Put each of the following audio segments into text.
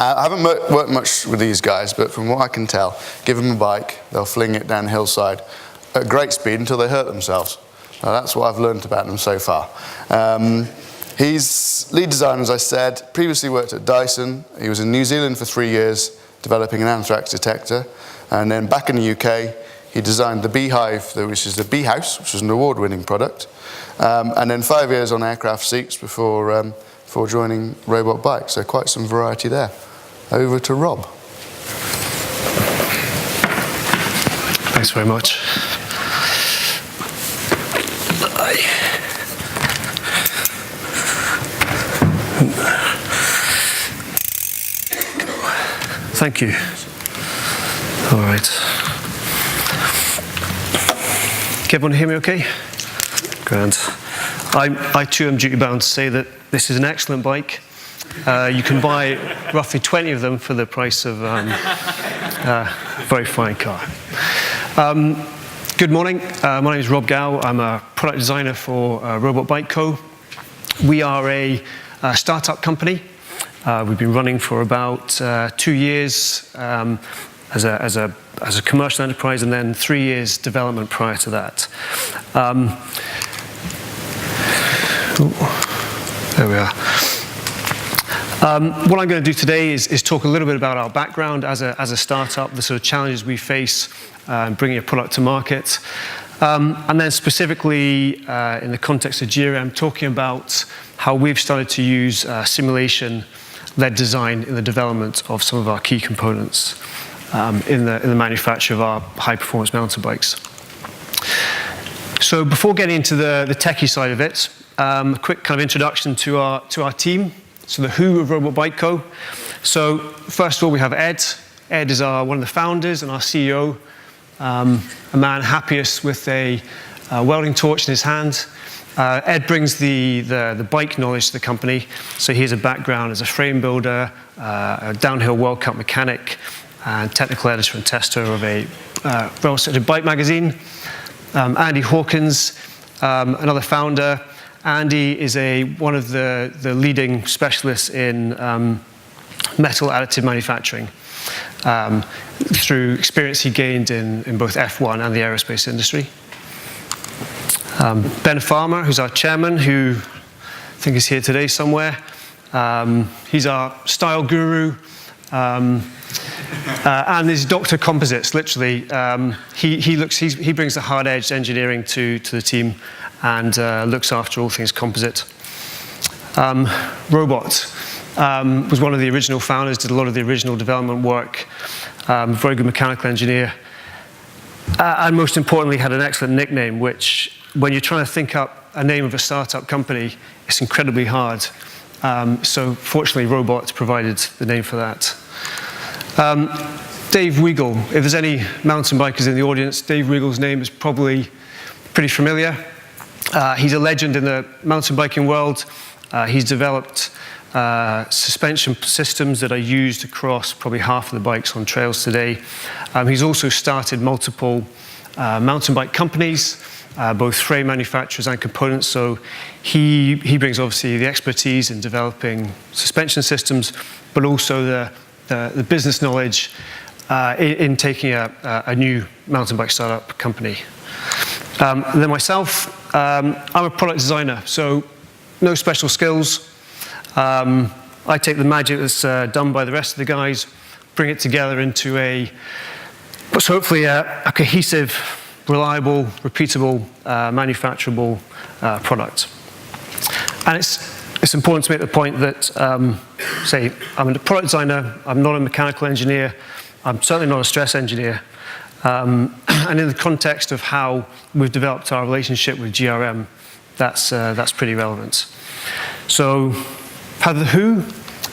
I haven't worked much with these guys, but from what I can tell, give them a bike, they'll fling it down a hillside at great speed until they hurt themselves. That's what I've learned about them so far. He's lead designer, as I said, previously worked at Dyson. He was in New Zealand for 3 years developing an anthrax detector. And then back in the UK, he designed the Beehive, which is the Bee House, which was an award-winning product. And then 5 years on aircraft seats before joining Robot Bikes. So quite some variety there. Over to Rob. Thanks very much. Thank you. All right. Can everyone hear me okay? Grand. I too am duty bound to say that this is an excellent bike. You can buy roughly 20 of them for the price of a very fine car. Good morning. My name is Rob Gow. I'm a product designer for Robot Bike Co. We are a startup company. We've been running for about 2 years as a commercial enterprise, and then 3 years development prior to that. There we are. What I'm going to do today is talk a little bit about our background as a startup, the sort of challenges we face bringing a product to market, and then specifically in the context of GRM, talking about how we've started to use simulation-led design in the development of some of our key components in the manufacture of our high-performance mountain bikes. So before getting into the techie side of it, a quick kind of introduction to our team. So the who of Robot Bike Co. So first of all, we have Ed. Ed is one of the founders and our CEO, a man happiest with a welding torch in his hand. Ed brings the bike knowledge to the company. So he has a background as a frame builder, a downhill World Cup mechanic, and technical editor and tester of a well-respected bike magazine. Andy Hawkins, another founder. Andy is one of the leading specialists in metal additive manufacturing through experience he gained in both F1 and the aerospace industry. Ben Farmer, who's our chairman, who I think is here today somewhere. He's our style guru. And is Dr. Composites, literally. He brings the hard-edged engineering to the team and looks after all things composite. Robot was one of the original founders, did a lot of the original development work, very good mechanical engineer, and most importantly had an excellent nickname, which when you're trying to think up a name of a startup company, it's incredibly hard. So fortunately, Robot provided the name for that. Dave Weigel, if there's any mountain bikers in the audience, Dave Weigel's name is probably pretty familiar. He's a legend in the mountain biking world. He's developed suspension systems that are used across probably half of the bikes on trails today. He's also started multiple mountain bike companies, both frame manufacturers and components. So he brings obviously the expertise in developing suspension systems, but also the business knowledge in taking a new mountain bike startup company. And then myself, I'm a product designer, so no special skills. I take the magic that's done by the rest of the guys, bring it together into hopefully a cohesive, reliable, repeatable, manufacturable product. And it's important to make the point that, say, I'm a product designer, I'm not a mechanical engineer, I'm certainly not a stress engineer. And in the context of how we've developed our relationship with GRM, that's pretty relevant. So, the who,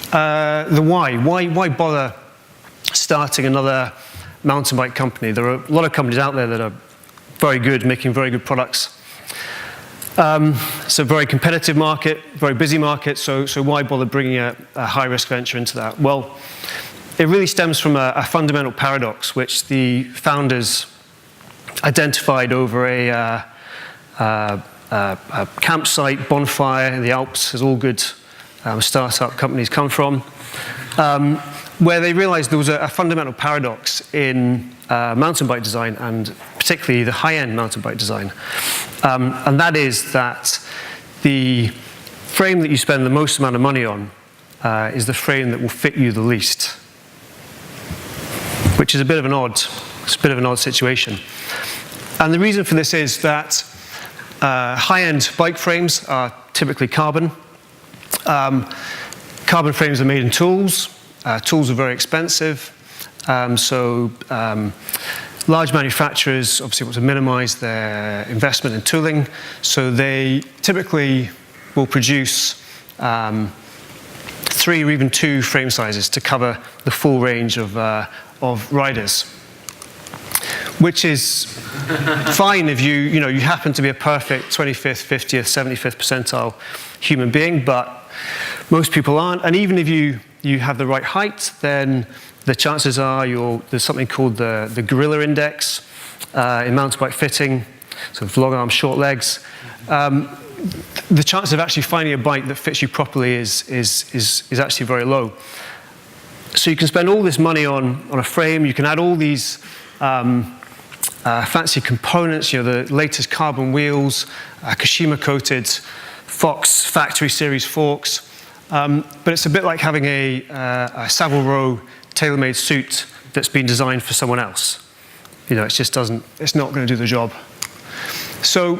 the why. Why bother starting another mountain bike company? There are a lot of companies out there that are very good, making very good products. It's a very competitive market, very busy market, so why bother bringing a high-risk venture into that? Well, it really stems from a fundamental paradox which the founders identified over a campsite, bonfire in the Alps, as all good startup companies come from. where they realized there was a fundamental paradox in mountain bike design, and particularly the high-end mountain bike design. And that is that the frame that you spend the most amount of money on is the frame that will fit you the least, which is a bit of an odd situation. And the reason for this is that high-end bike frames are typically carbon. Carbon frames are made in tools. Tools are very expensive. Large manufacturers obviously want to minimize their investment in tooling, so they typically will produce 3 or even 2 frame sizes to cover the full range of riders, which is fine if you happen to be a perfect 25th, 50th, 75th percentile human being, but most people aren't. And even if you have the right height, then the chances are there's something called the gorilla index in mountain bike fitting, sort of long arms, short legs. The chance of actually finding a bike that fits you properly is actually very low. So you can spend all this money on a frame. You can add all these fancy components, the latest carbon wheels, Kashima-coated Fox factory series forks. But it's a bit like having a Savile Row tailor-made suit that's been designed for someone else. It's not going to do the job. So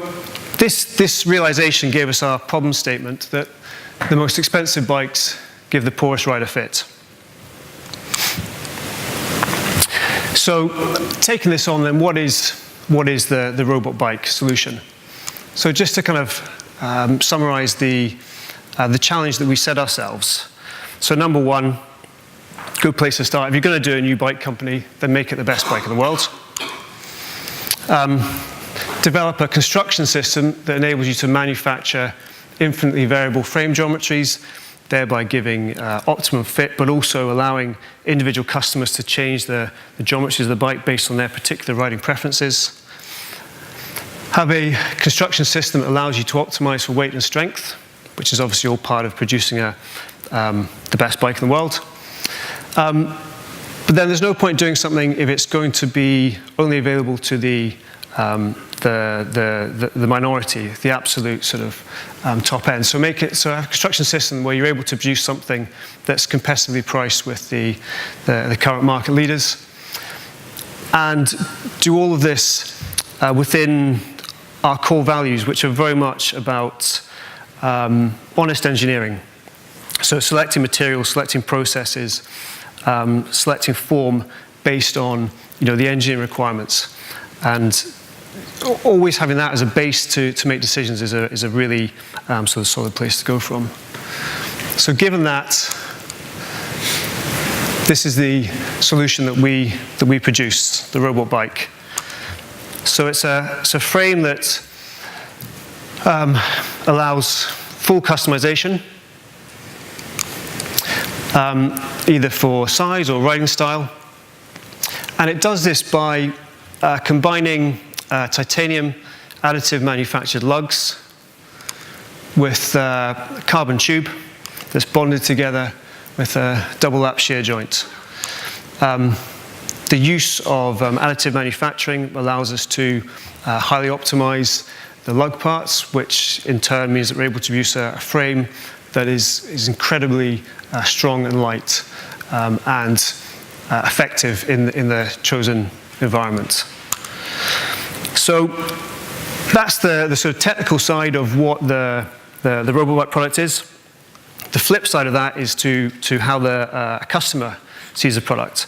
this realization gave us our problem statement that the most expensive bikes give the poorest rider fit. So taking this on, then what is the robot bike solution? So just to kind of summarize the challenge that we set ourselves. So number one, good place to start. If you're going to do a new bike company, then make it the best bike in the world. Develop a construction system that enables you to manufacture infinitely variable frame geometries, thereby giving optimum fit, but also allowing individual customers to change the geometries of the bike based on their particular riding preferences. Have a construction system that allows you to optimize for weight and strength, which is obviously all part of producing the best bike in the world. But then there's no point doing something if it's going to be only available to the minority, the absolute sort of top end. So make it a construction system where you're able to produce something that's competitively priced with the current market leaders, and do all of this within our core values, which are very much about honest engineering. So selecting materials, selecting processes, selecting form based on the engineering requirements, and always having that as a base to make decisions is a really sort of solid place to go from. So given that, this is the solution that we produced, the robot bike. So it's a frame that allows full customization, either for size or riding style. And it does this by combining titanium additive manufactured lugs with carbon tube that's bonded together with a double lap shear joint. The use of additive manufacturing allows us to highly optimize the lug parts, which in turn means that we're able to produce a frame that is incredibly strong and light and effective in the chosen environment. So that's the sort of technical side of what the robot bike product is. The flip side of that is to how the customer sees the product.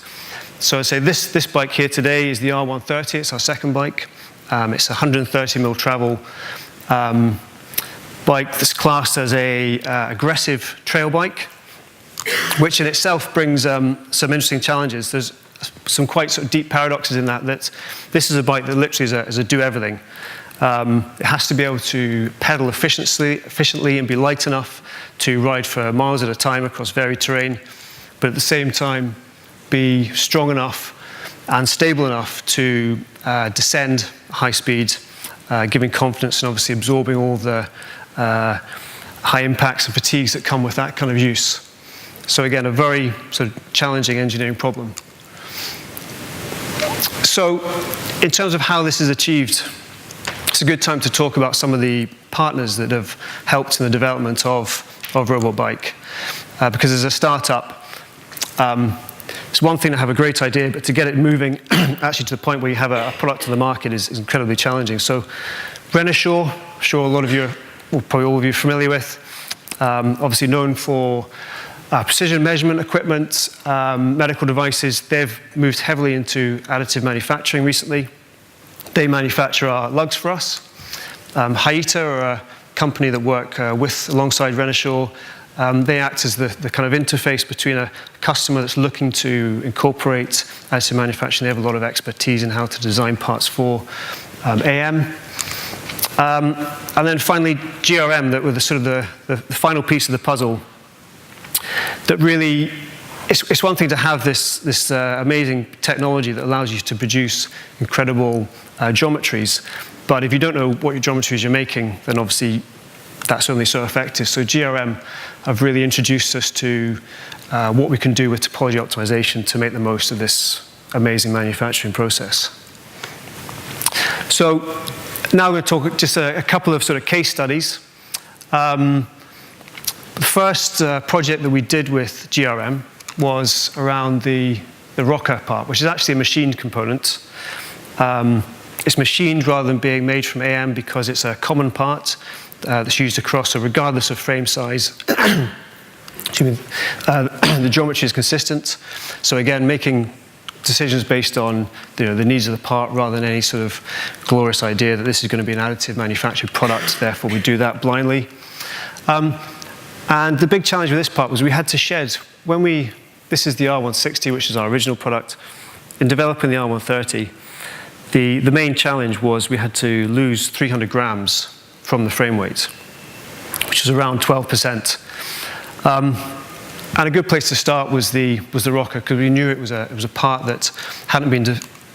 So I say this bike here today is the R130. It's our second bike. It's a 130 mil travel bike that's classed as a aggressive trail bike, which in itself brings some interesting challenges. There's some quite sort of deep paradoxes in that this is a bike that literally is a do-everything. It has to be able to pedal efficiently and be light enough to ride for miles at a time across varied terrain, but at the same time be strong enough and stable enough to descend high speed, giving confidence and obviously absorbing all the high impacts and fatigues that come with that kind of use. So again, a very sort of challenging engineering problem. So in terms of how this is achieved, it's a good time to talk about some of the partners that have helped in the development of Robot Bike. Because as a startup, it's one thing to have a great idea, but to get it moving actually to the point where you have a product on the market is incredibly challenging. So Renishaw, I'm sure a lot of you, well, probably all of you are familiar with, obviously known for precision measurement equipment, medical devices. They've moved heavily into additive manufacturing recently. They manufacture our lugs for us. Haita are a company that work alongside Renishaw. They act as the kind of interface between a customer that's looking to incorporate additive manufacturing. They have a lot of expertise in how to design parts for AM. And then finally, GRM, that were the sort of the final piece of the puzzle. That really, it's one thing to have this amazing technology that allows you to produce incredible geometries, but if you don't know what your geometries you're making, then obviously that's only so effective. So GRM have really introduced us to what we can do with topology optimization to make the most of this amazing manufacturing process. So now we're going to talk just a couple of sort of case studies. The first project that we did with GRM was around the rocker part, which is actually a machined component. It's machined rather than being made from AM because it's a common part that's used across, so regardless of frame size, the geometry is consistent. So again, making decisions based on the needs of the part rather than any sort of glorious idea that this is going to be an additive manufactured product, therefore we do that blindly. And the big challenge with this part was we had to shed, this is the R160, which is our original product. In developing the R130, the main challenge was we had to lose 300 grams from the frame weight, which is around 12%. And a good place to start was the rocker, because we knew it was a part that hadn't been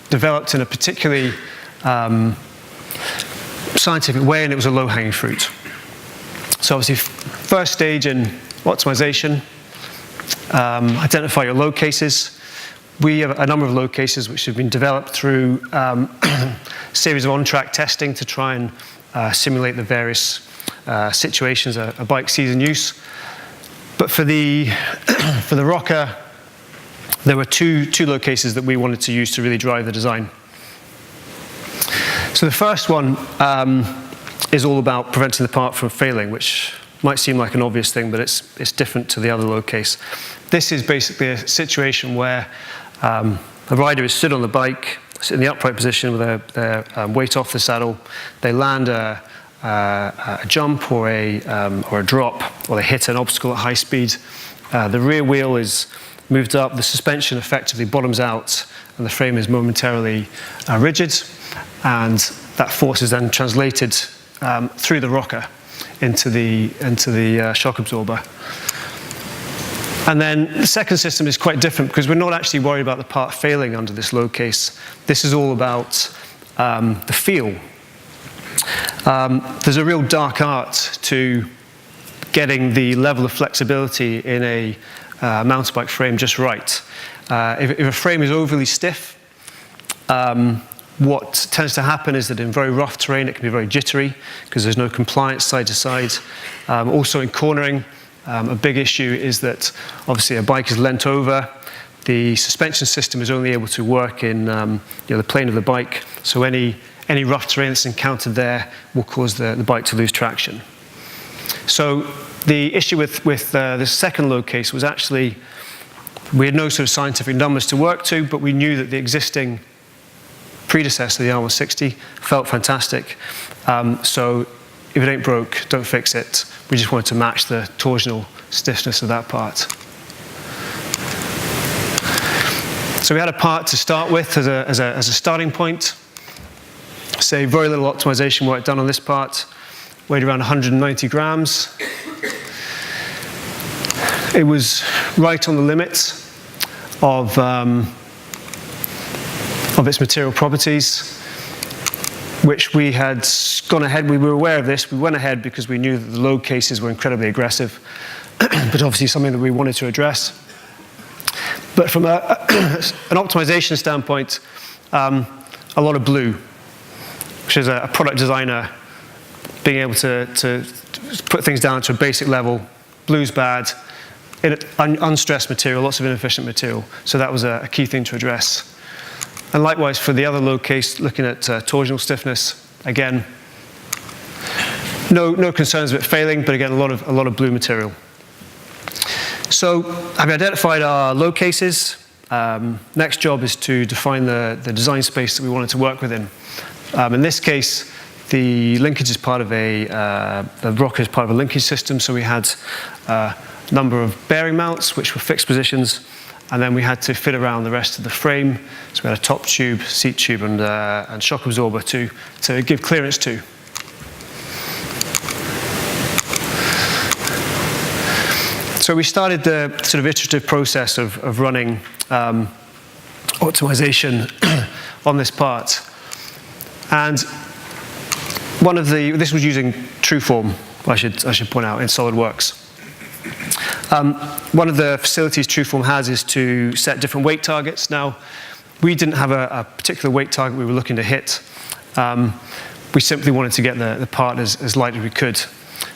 developed in a particularly scientific way, and it was a low-hanging fruit. So obviously, first stage in optimization, identify your load cases. We have a number of load cases which have been developed through a series of on-track testing to try and simulate the various situations a bike sees in use. But for the rocker, there were two load cases that we wanted to use to really drive the design. So the first one is all about preventing the part from failing, which might seem like an obvious thing, but it's different to the other load case. This is basically a situation where a rider is stood on the bike, sit in the upright position with their weight off the saddle. They land a jump or a drop, or they hit an obstacle at high speed. The rear wheel is moved up, the suspension effectively bottoms out, and the frame is momentarily rigid, and that force is then translated through the rocker into the shock absorber. And then the second system is quite different because we're not actually worried about the part failing under this load case. This is all about the feel. There's a real dark art to getting the level of flexibility in a mountain bike frame just right. If a frame is overly stiff, what tends to happen is that in very rough terrain it can be very jittery because there's no compliance side to side. Also in cornering, a big issue is that obviously a bike is leant over. The suspension system is only able to work in the plane of the bike, so any rough terrain that's encountered there will cause the bike to lose traction. So the issue with this second load case was actually we had no sort of scientific numbers to work to, but we knew that the existing predecessor, the R160, felt fantastic. So if it ain't broke, don't fix it. We just wanted to match the torsional stiffness of that part. So we had a part to start with as a starting point. Say very little optimization work done on this part. Weighed around 190 grams. It was right on the limit of its material properties, which we had gone ahead. We were aware of this. We went ahead because we knew that the load cases were incredibly aggressive. but obviously something that we wanted to address. But from an optimization standpoint, a lot of blue, which is a product designer being able to put things down to a basic level. Blue's bad, unstressed material, lots of inefficient material. So that was a key thing to address. And likewise for the other load case, looking at torsional stiffness, again, no concerns about failing, but again, a lot of blue material. So having identified our load cases, next job is to define the design space that we wanted to work within. In this case, the linkage is part of the rocker is part of a linkage system, so we had a number of bearing mounts, which were fixed positions, and then we had to fit around the rest of the frame. So we had a top tube, seat tube, and shock absorber to give clearance to. So we started the sort of iterative process of running optimization on this part. And this was using TrueForm, I should point out, in SolidWorks. One of the facilities TrueForm has is to set different weight targets. Now, we didn't have a particular weight target we were looking to hit. We simply wanted to get the part as light as we could.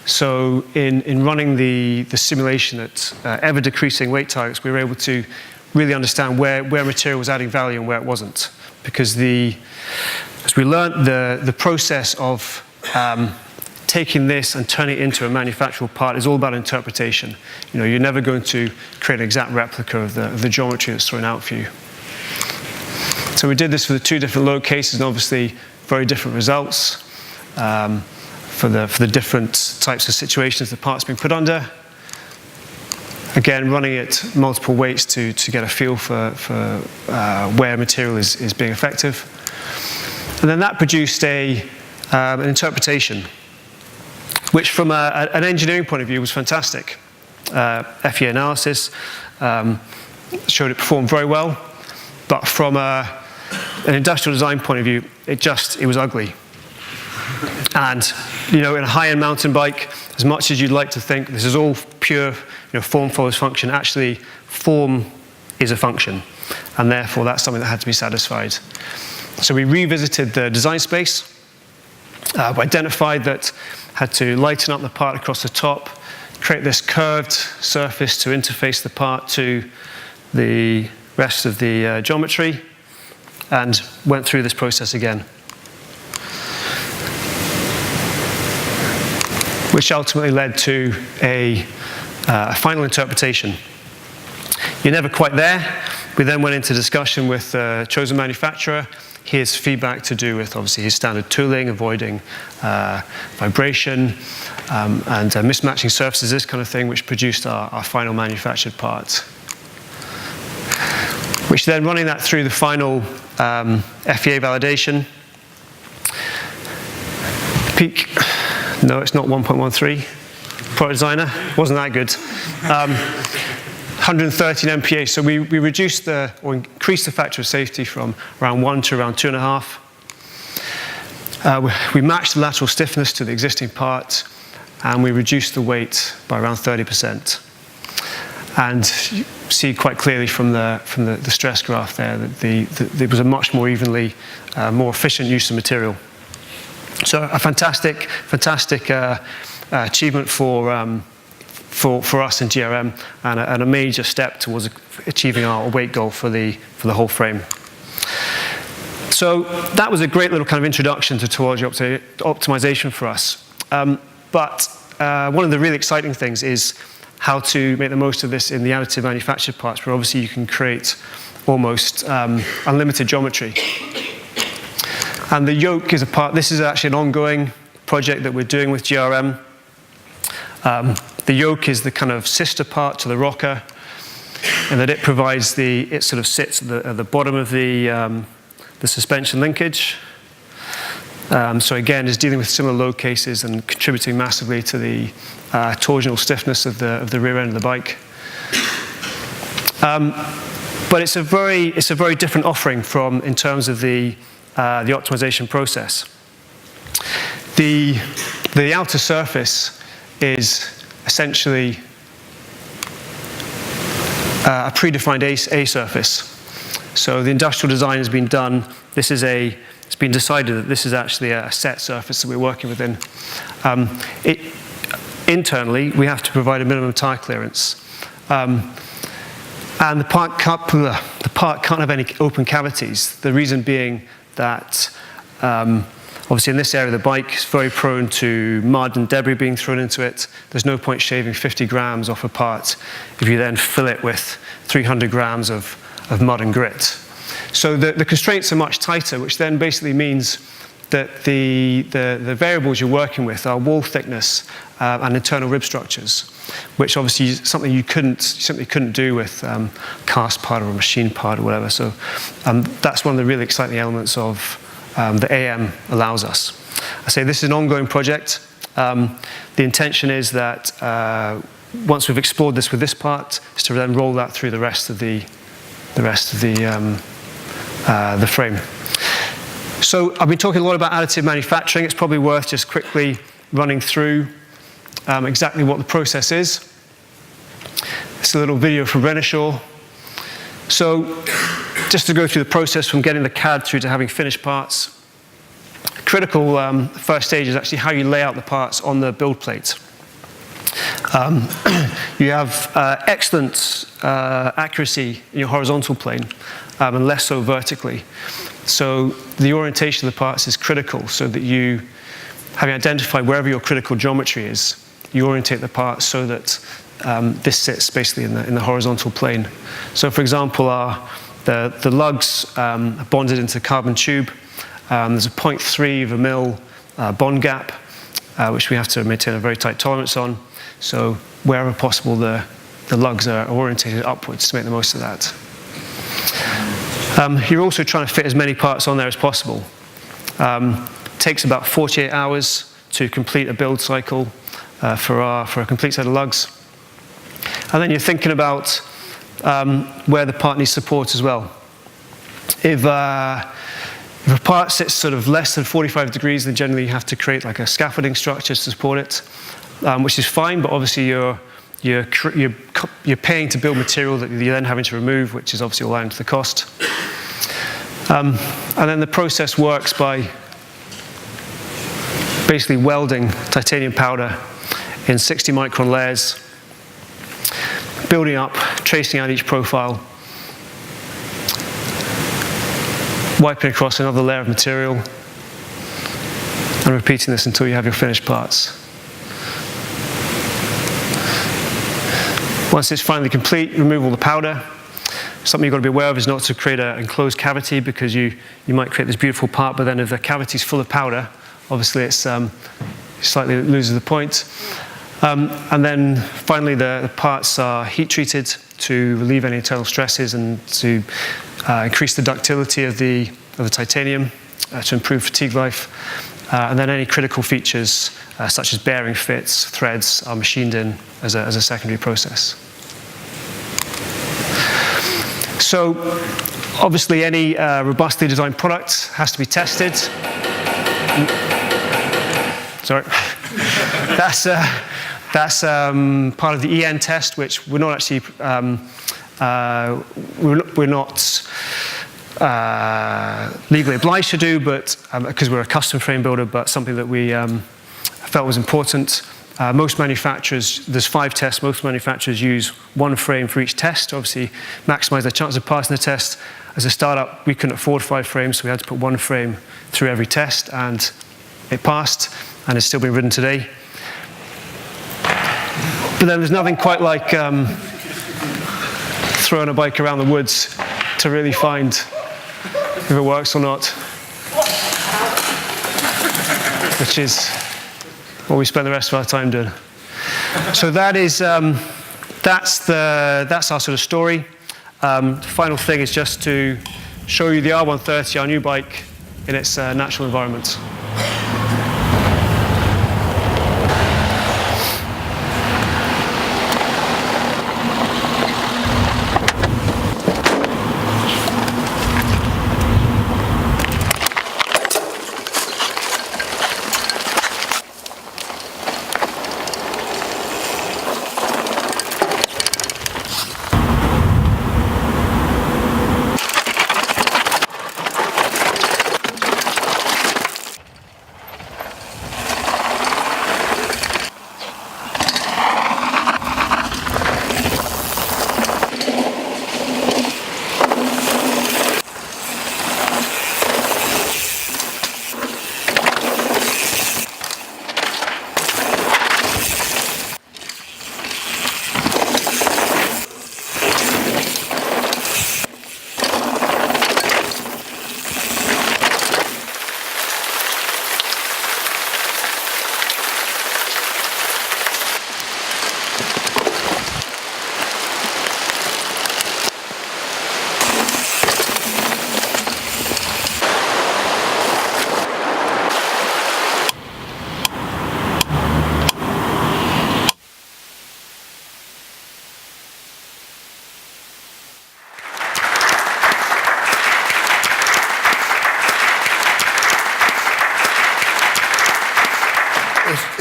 So in running the simulation at ever-decreasing weight targets, we were able to really understand where material was adding value and where it wasn't. Because as we learned, the process of taking this and turning it into a manufacturable part is all about interpretation. You're never going to create an exact replica of the geometry that's thrown out for you. So we did this for the two different load cases, and obviously very different results. For the different types of situations the part's been put under. Again, running it multiple weights to get a feel for where material is being effective. And then that produced an interpretation, which from an engineering point of view was fantastic. FEA analysis showed it performed very well, but from an industrial design point of view, it was ugly. And in a high-end mountain bike, as much as you'd like to think this is all pure, form follows function, actually form is a function, and therefore that's something that had to be satisfied. So we revisited the design space, we identified that had to lighten up the part across the top, create this curved surface to interface the part to the rest of the geometry, and went through this process again. Which ultimately led to a final interpretation. You're never quite there. We then went into discussion with the chosen manufacturer. Here's feedback to do with, obviously, his standard tooling, avoiding vibration, and mismatching surfaces, this kind of thing, which produced our final manufactured part. Which then, running that through the final FEA validation, peak. No, it's not 1.13. Product designer, wasn't that good. 113 MPa, so we reduced or increased the factor of safety from around 1 to around 2.5. We matched the lateral stiffness to the existing part, and we reduced the weight by around 30%. And you see quite clearly from the stress graph there that there was a much more evenly, more efficient use of material. So a fantastic achievement for us in GRM, and a major step towards achieving our weight goal for the whole frame. So that was a great little kind of introduction to topology optimization for us. But one of the really exciting things is how to make the most of this in the additive manufactured parts, where obviously you can create almost unlimited geometry. And the yoke is a part. This is actually an ongoing project that we're doing with GRM. The yoke is the kind of sister part to the rocker, and that it provides it sort of sits at the bottom of the suspension linkage. So again, is dealing with similar load cases and contributing massively to the torsional stiffness of the rear end of the bike. But it's a very different offering in terms of the optimization process. The outer surface is essentially a predefined A surface. So the industrial design has been done. It's been decided that this is actually a set surface that we're working within. Internally, we have to provide a minimum tire clearance. And the part can't have any open cavities. The reason being that obviously in this area, the bike is very prone to mud and debris being thrown into it. There's no point shaving 50 grams off a part if you then fill it with 300 grams of mud and grit. So the constraints are much tighter, which then basically means that the variables you're working with are wall thickness and internal rib structures, which obviously is something you simply couldn't do with cast part or a machine part or whatever. So that's one of the really exciting elements of the AM allows us. I say this is an ongoing project. The intention is that once we've explored this with this part, is to then roll that through the rest of the frame. So I've been talking a lot about additive manufacturing. It's probably worth just quickly running through exactly what the process is. It's a little video from Renishaw. So just to go through the process from getting the CAD through to having finished parts. Critical first stage is actually how you lay out the parts on the build plate. You have excellent accuracy in your horizontal plane and less so vertically. So the orientation of the parts is critical, so that you, having identified wherever your critical geometry is, you orientate the parts so that this sits basically in the horizontal plane. So for example, the lugs are bonded into carbon tube. There's a 0.3 of a mil bond gap, which we have to maintain a very tight tolerance on. So wherever possible, the lugs are orientated upwards to make the most of that. You're also trying to fit as many parts on there as possible. Takes about 48 hours to complete a build cycle for a complete set of lugs. And then you're thinking about where the part needs support as well. If a part sits sort of less than 45 degrees, then generally you have to create like a scaffolding structure to support it, which is fine, but obviously you're paying to build material that you're then having to remove, which is obviously all adding to the cost. And then the process works by basically welding titanium powder in 60 micron layers, building up, tracing out each profile, wiping across another layer of material, and repeating this until you have your finished parts. Once it's finally complete, remove all the powder. Something you've got to be aware of is not to create an enclosed cavity, because you might create this beautiful part, but then if the cavity's full of powder, obviously it's slightly loses the point. And then finally the parts are heat treated to relieve any internal stresses and to increase the ductility of the titanium to improve fatigue life. And then any critical features such as bearing fits, threads are machined in as a secondary process. So obviously any robustly designed product has to be tested. Sorry. That's part of the EN test, which we're not actually we're not legally obliged to do, but because we're a custom frame builder, but something that we felt was important. Most manufacturers, there's 5 tests. Most manufacturers use 1 frame for each test to obviously maximize their chance of passing the test. As a startup, we couldn't afford 5 frames, so we had to put 1 frame through every test, and it passed, and it's still being ridden today. But then there's nothing quite like throwing a bike around the woods to really find if it works or not, which is what we spend the rest of our time doing. So that is that's our sort of story. The final thing is just to show you the R130, our new bike, in its natural environment.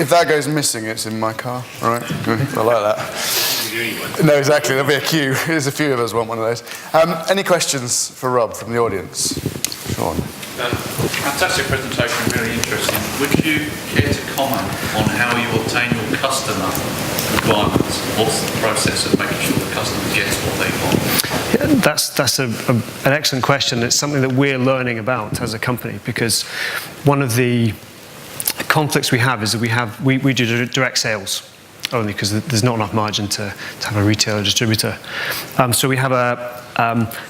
If that goes missing, it's in my car. All right, good. I like that. No, exactly. There'll be a queue. There's a few of us want one of those. Any questions for Rob from the audience? Sean. Fantastic presentation, really interesting. Would you care to comment on how you obtain your customer requirements? What's the process of making sure the customer gets what they want? Yeah, that's an excellent question. It's something that we're learning about as a company, because one of the conflicts we have is that we do direct sales only because there's not enough margin to have a retailer distributor. So we have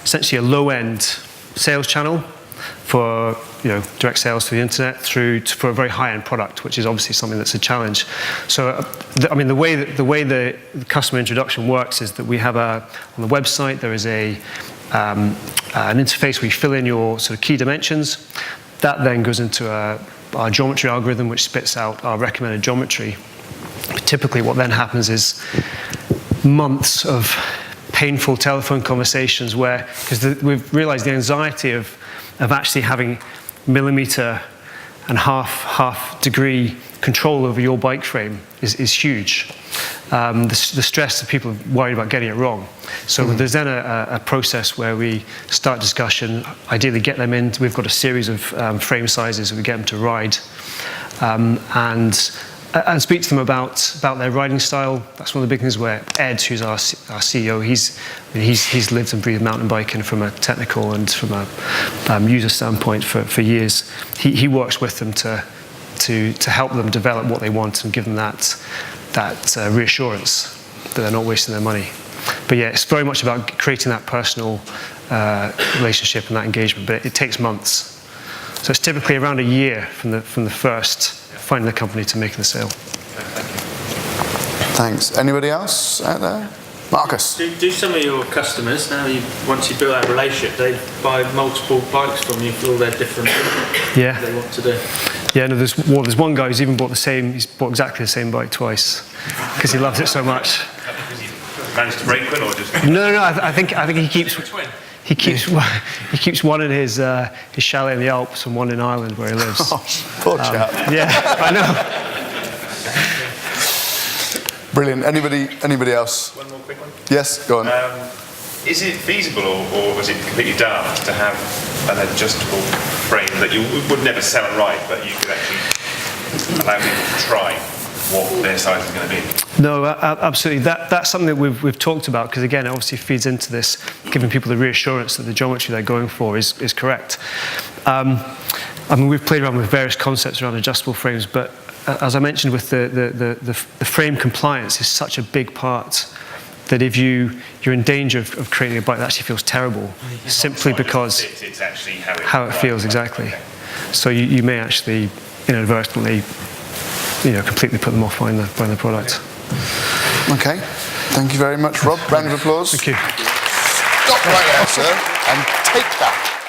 essentially a low-end sales channel for direct sales to the internet for a very high-end product, which is obviously something that's a challenge. So the way the customer introduction works is that we have on the website there is an interface where you fill in your sort of key dimensions. That then goes into our geometry algorithm, which spits out our recommended geometry. Typically what then happens is months of painful telephone conversations because we've realized the anxiety of actually having millimeter and half degree control over your bike frame is huge. The stress that people are worried about getting it wrong. So there's then a process where we start discussion, ideally get them in. We've got a series of frame sizes, we get them to ride, and speak to them about their riding style. That's one of the big things where Ed, who's our CEO, he's lived and breathed mountain biking from a technical and from a user standpoint for years. He works with them to help them develop what they want and give them that reassurance that they're not wasting their money. But yeah, it's very much about creating that personal relationship and that engagement, but it takes months. So it's typically around a year from the first finding the company to making the sale. Thanks. Anybody else out there? Marcus. Do some of your customers, once you build that relationship, they buy multiple bikes from you for all their different things they want to do? Yeah, no, there's one guy who's even bought exactly the same bike twice because he loves it so much. Managed to break one or just? No. I think he keeps one in his chalet in the Alps and one in Ireland where he lives. Oh, poor chap. Yeah, I know. Brilliant. Anybody else? One more quick one. Yes, go on. Is it feasible, or was it completely daft to have an adjustable frame that you would never sell and ride, but you could actually allow people to try what their size is going to be? No, absolutely. That's something that we've talked about, because again, it obviously feeds into this, giving people the reassurance that the geometry they're going for is correct. We've played around with various concepts around adjustable frames, but as I mentioned, with the frame compliance is such a big part that if you're in danger of creating a bike that actually feels terrible, simply because it's actually how it feels exactly. Okay. So you may actually inadvertently, completely put them off buying the product. Okay. Thank you very much, Rob. Round of applause. Thank you. Stop right there, sir, and take that.